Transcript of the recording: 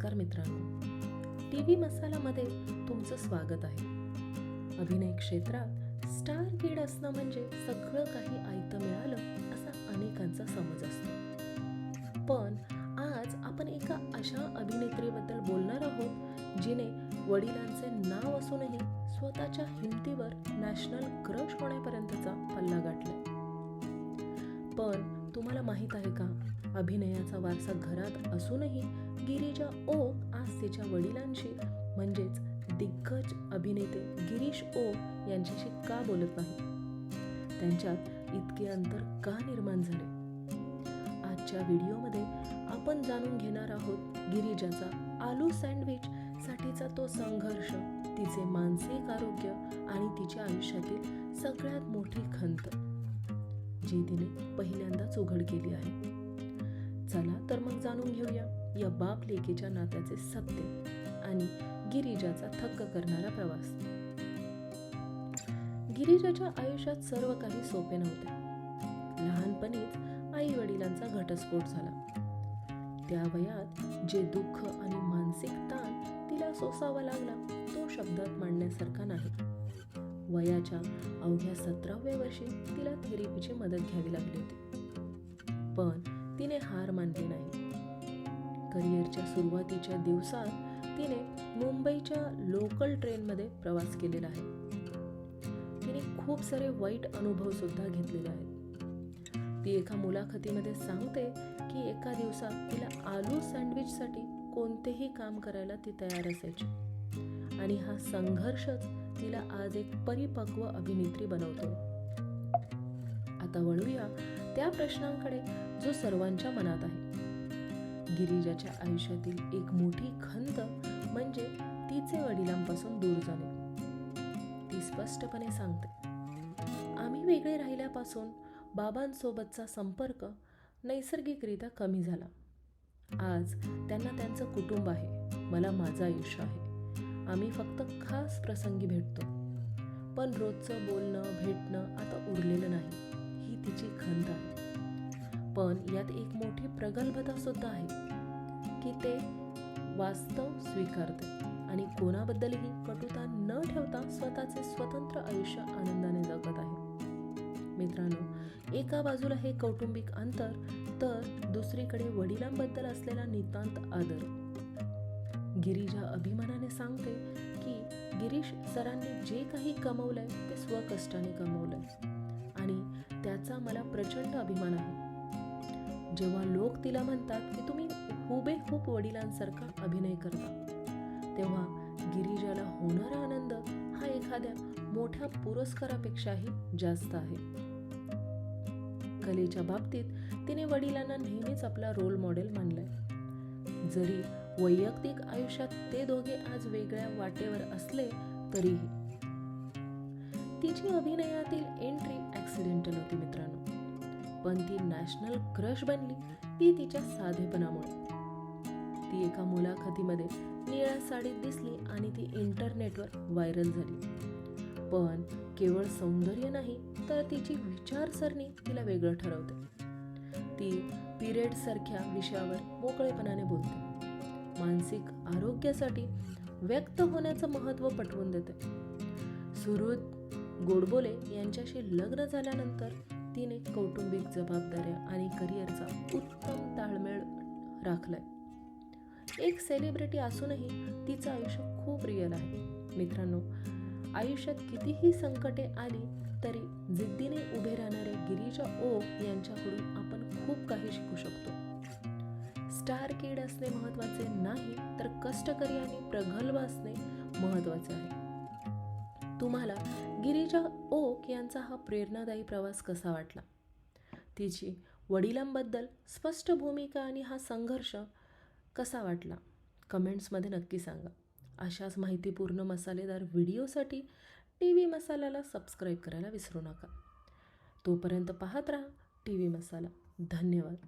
नमस्कार मित्रांनो, टीव्ही मसालामध्ये तुमचं स्वागत आहे. अभिनय क्षेत्रात स्टार किड असणं म्हणजे सगळं काही आयतं मिळालं असा अनेकांचा समज असतो. पण आज आपण एका अशा अभिनेत्रीबद्दल बोलणार आहोत जिने वडिलांचे नाव असूनही स्वतःच्या हिमतीवर नॅशनल क्रश होण्यापर्यंतचा पल्ला गाठलाय. पण तुम्हाला माहीत आहे का, अभिनयाचा वारसा घरात असूनही गिरिजा ओक आज तिच्या वडिलांशी म्हणजेच दिग्गज अभिनेते गिरीश ओक यांच्याशी का बोलत नाही? त्यांच्यात इतके अंतर का निर्माण झाले? आजच्या व्हिडिओमध्ये आपण जाणून घेणार आहोत गिरिजाचा आलू सँडविच साठीचा तो संघर्ष, तिचे मानसिक आरोग्य आणि तिच्या आयुष्यातील सगळ्यात मोठी खंत जी तिने पहिल्यांदाच उघड केली आहे. चला तर मग जाणून घेऊया या बाप लेकीच्या नात्याचे सत्य आणि गिरिजाचा थक्क करणारा प्रवास. गिरिजाच्या आयुष्यात सर्व काही सोपे नव्हते. लहानपणीच आई वडिलांचा घटस्फोट झाला. त्या वयात जे दुःख आणि मानसिक ताण तिला सोसावा लागला तो शब्दात मांडण्यासारखा नाही. वयाच्या अवघ्या 17व्या वर्षी तिला थेरपीची मदत घ्यावी लागली होती. पण तिने हार मानली नाही. करिअरच्या सुरुवातीच्या दिवसात तिने मुंबईच्या लोकल ट्रेनमध्ये प्रवास केलेला आहे. तिने खूप सारे वाईट अनुभव सुद्धा घेतलेले आहेत. ती एका मुलाखतीमध्ये सांगते की एका दिवसात तिला आलू सँडविचसाठी कोणतेही काम करायला ती तयार असायची आणि हा संघर्षच तिला आज एक परिपक्व अभिनेत्री बनवतो. आता वळूया त्या प्रश्नांकडे जो सर्वांच्या मनात आहे. गिरिजाच्या आयुष्यातील एक मोठी खंत म्हणजे तिचे वडिलांपासून दूर जाणे. ती स्पष्टपणे सांगते, आम्ही वेगळे राहिल्यापासून बाबांसोबतचा संपर्क नैसर्गिकरित्या कमी झाला. आज त्यांना त्यांचं कुटुंब आहे, मला माझं आयुष्य आहे. आम्ही फक्त खास प्रसंगी भेटतो, पण रोजचं बोलणं भेटणं आता उरलेलं नाही. ही तिची खंत आहे. पण यात एक मोठी प्रगल्भता सुद्धा आहे की ते वास्तव स्वीकारते आणि कोणाबद्दलही कटुता न ठेवता स्वतःचे स्वतंत्र आयुष्य आनंदाने जगत आहे. मित्रांनो, एका बाजूला हे कौटुंबिक अंतर तर दुसरीकडे वडिलांबद्दल असलेला नितांत आदर. गिरिजा अभिमानाने सांगते की गिरीश सरांनी जे काही कमवलंय ते स्वकष्टाने कमवलंय आणि त्याचा मला प्रचंड अभिमान आहे. जेव्हा लोक तिला म्हणतात की तुम्ही हुबेहूब वडिलांसारखा अभिनय करता, तेव्हा गिरिजाला होणारा आनंद हा एखाद्या मोठ्या पुरस्कारापेक्षाही जास्त आहे. कलेच्या बाबतीत तिने वडिलांना नेहमीच आपला रोल मॉडेल मानलाय. जरी वैयक्तिक आयुष्यात ते दोघे आज वेगळ्या वाटेवर असले तरीही. तिची अभिनयातील एंट्री ॲक्सिडेंटल होती मित्रांनो, पण ती नॅशनल क्रश बनली ती तिच्या साधेपणामुळे. ती एका मुलाखतीमध्ये निळ्या साडीत दिसली आणि ती इंटरनेटवर व्हायरल झाली. पण केवळ सौंदर्य नाही तर तिची विचारसरणी तिला वेगळं ठरवते. ती पिरियड सारख्या विषयावर मोकळेपणाने बोलते. मानसिक आरोग्यासाठी व्यक्त होण्याचं महत्त्व पटवून देते. सुहृद गोडबोले यांच्याशी लग्न झाल्यानंतर तिने कौटुंबिक जबाबदाऱ्या आणि करिअरचा उत्तम ताळमेळ राखलाय. एक सेलिब्रिटी असूनही तिचं आयुष्य खूप रिअल आहे. मित्रांनो, आयुष्यात कितीही संकटे आली तरी जिद्दीने उभे राहणारे गिरिजा ओक यांच्याकडून आपण खूप काही शिकू शकतो. स्टार किड असणे महत्त्वाचे नाही तर कष्टकरी आणि प्रगल्भ असणे महत्त्वाचे आहे. तुम्हाला गिरिजा ओक यांचा हा प्रेरणादायी प्रवास कसा वाटला? तिची वडिलांबद्दल स्पष्ट भूमिका आणि हा संघर्ष कसा वाटला? कमेंट्समध्ये नक्की सांगा. अशाच माहितीपूर्ण मसालेदार व्हिडिओसाठी टीव्ही मसाल्याला सबस्क्राईब करायला विसरू नका. तोपर्यंत पाहत राहा टीव्ही मसाला. धन्यवाद.